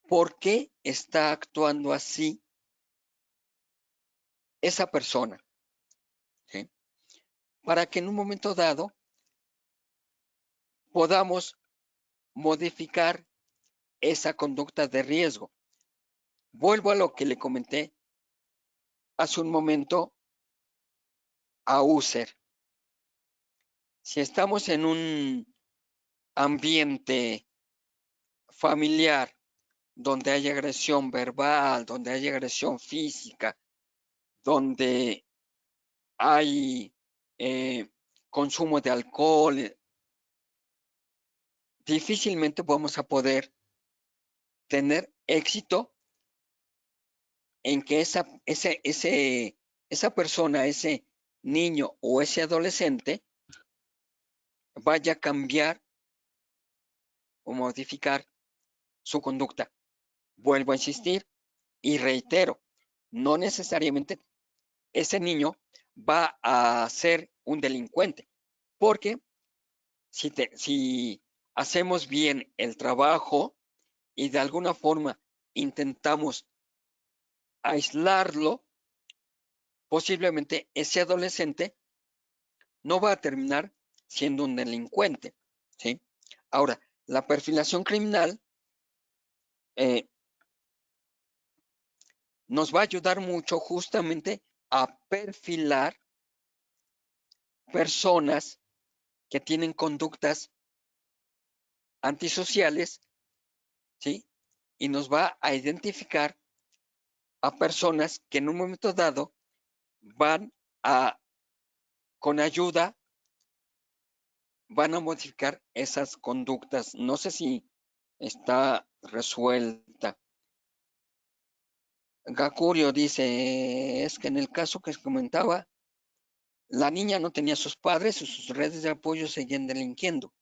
por qué está actuando así esa persona, ¿sí? Para que en un momento dado podamos modificar esa conducta de riesgo. Vuelvo a lo que le comenté hace un momento a User. Si estamos en un ambiente familiar donde hay agresión verbal, donde hay agresión física, donde hay consumo de alcohol, difícilmente vamos a poder tener éxito en que esa persona, ese niño o ese adolescente vaya a cambiar o modificar su conducta. Vuelvo a insistir y reitero, no necesariamente ese niño va a ser un delincuente, porque si hacemos bien el trabajo y de alguna forma intentamos aislarlo, posiblemente ese adolescente no va a terminar siendo un delincuente, ¿sí? Ahora, la perfilación criminal nos va a ayudar mucho justamente a perfilar personas que tienen conductas antisociales, ¿sí? Y nos va a identificar a personas que en un momento dado van a, con ayuda, van a modificar esas conductas. No sé si está resuelta. Gacurio dice, es que en el caso que comentaba, la niña no tenía sus padres y sus redes de apoyo seguían delinquiendo.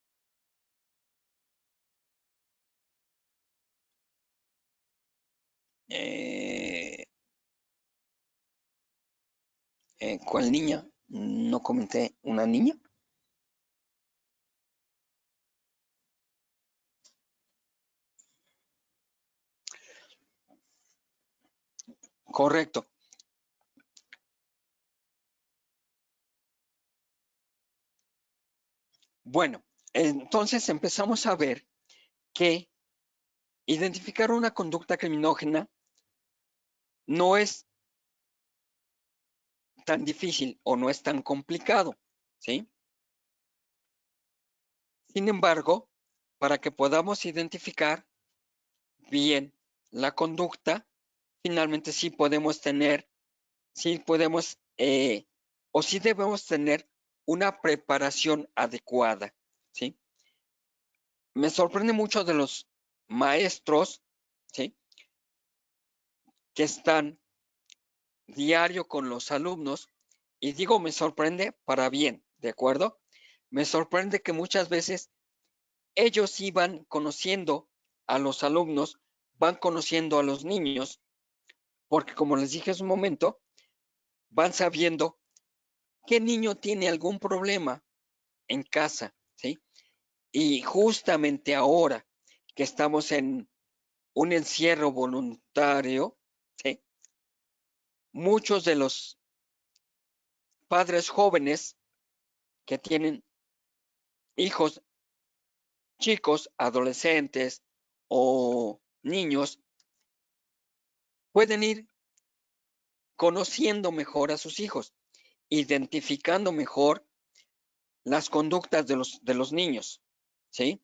¿Cuál niña? No comenté una niña. Correcto. Bueno, entonces empezamos a ver que identificar una conducta criminógena no es tan difícil o no es tan complicado, ¿sí? Sin embargo, para que podamos identificar bien la conducta, finalmente sí podemos tener, sí podemos o sí debemos tener una preparación adecuada, ¿sí? Me sorprende mucho de los maestros, ¿sí?, que están diario con los alumnos, y digo me sorprende para bien, ¿de acuerdo? Me sorprende que muchas veces ellos iban conociendo a los alumnos, van conociendo a los niños, porque como les dije hace un momento, van sabiendo qué niño tiene algún problema en casa, ¿sí? Y justamente ahora que estamos en un encierro voluntario, ¿sí?, muchos de los padres jóvenes que tienen hijos chicos, adolescentes o niños, pueden ir conociendo mejor a sus hijos, identificando mejor las conductas de los niños, ¿sí?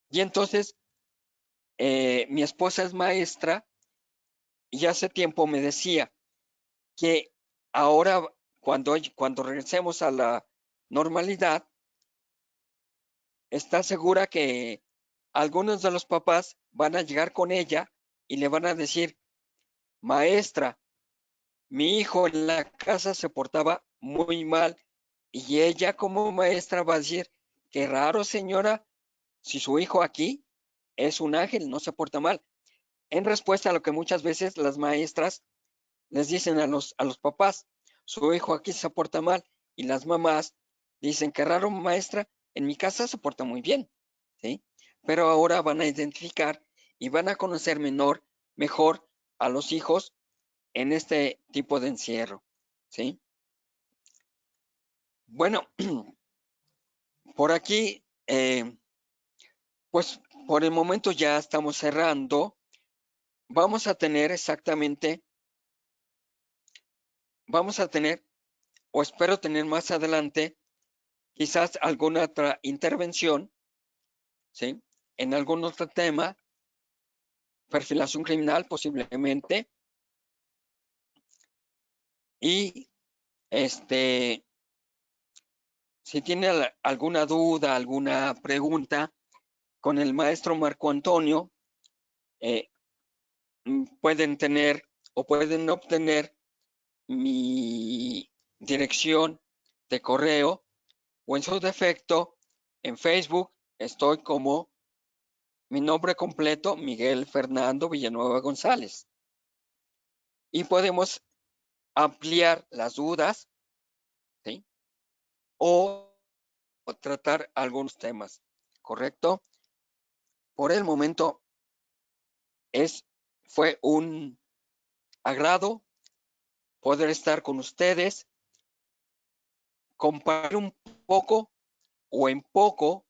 Y entonces, mi esposa es maestra y hace tiempo me decía que ahora, cuando regresemos a la normalidad, está segura que algunos de los papás van a llegar con ella y le van a decir, maestra, mi hijo en la casa se portaba muy mal, y ella como maestra va a decir, qué raro señora, si su hijo aquí es un ángel, no se porta mal. En respuesta a lo que muchas veces las maestras les dicen a los papás, su hijo aquí se porta mal, y las mamás dicen, qué raro maestra, en mi casa se porta muy bien, ¿sí? Pero ahora van a identificar y van a conocer mejor a los hijos en este tipo de encierro, ¿sí? Bueno, por aquí, pues por el momento ya estamos cerrando. Vamos a tener o espero tener más adelante, quizás alguna otra intervención, ¿sí?, en algún otro tema, perfilación criminal posiblemente, y si tiene alguna duda, alguna pregunta con el maestro Marco Antonio, pueden tener o pueden obtener mi dirección de correo, o en su defecto en Facebook estoy como mi nombre completo, Miguel Fernando Villanueva González, y podemos ampliar las dudas, ¿sí?, o tratar algunos temas, ¿correcto? Por el momento fue un agrado poder estar con ustedes, compartir un poco o en poco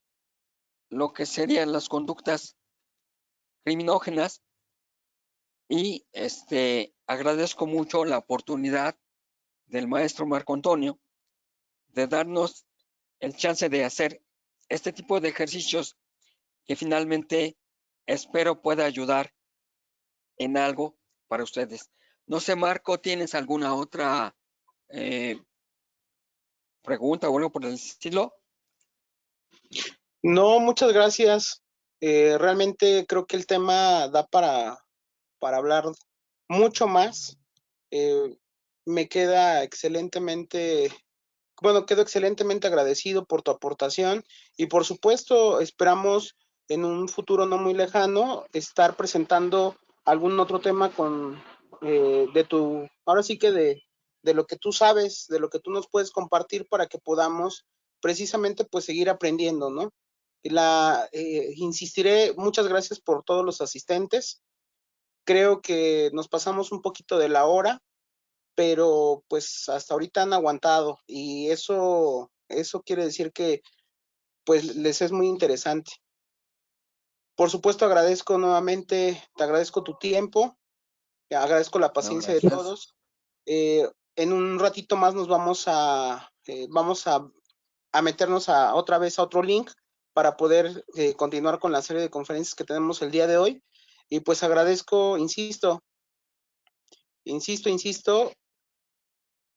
lo que serían las conductas criminógenas, y agradezco mucho la oportunidad del maestro Marco Antonio de darnos el chance de hacer este tipo de ejercicios que finalmente espero pueda ayudar en algo para ustedes. No sé, Marco, ¿tienes alguna otra pregunta o algo por el estilo? No, muchas gracias. Realmente creo que el tema da para hablar mucho más. Me queda excelentemente, quedo excelentemente agradecido por tu aportación, y por supuesto esperamos en un futuro no muy lejano estar presentando algún otro tema ahora sí que de lo que tú sabes, de lo que tú nos puedes compartir, para que podamos precisamente pues seguir aprendiendo, ¿no? Insistiré, muchas gracias por todos los asistentes. Creo que nos pasamos un poquito de la hora, pero pues hasta ahorita han aguantado, y eso quiere decir que pues les es muy interesante. Por supuesto, agradezco nuevamente, te agradezco tu tiempo, agradezco la paciencia de todos. En un ratito más nos vamos a meternos otra vez a otro link para poder continuar con la serie de conferencias que tenemos el día de hoy. Y pues agradezco, insisto,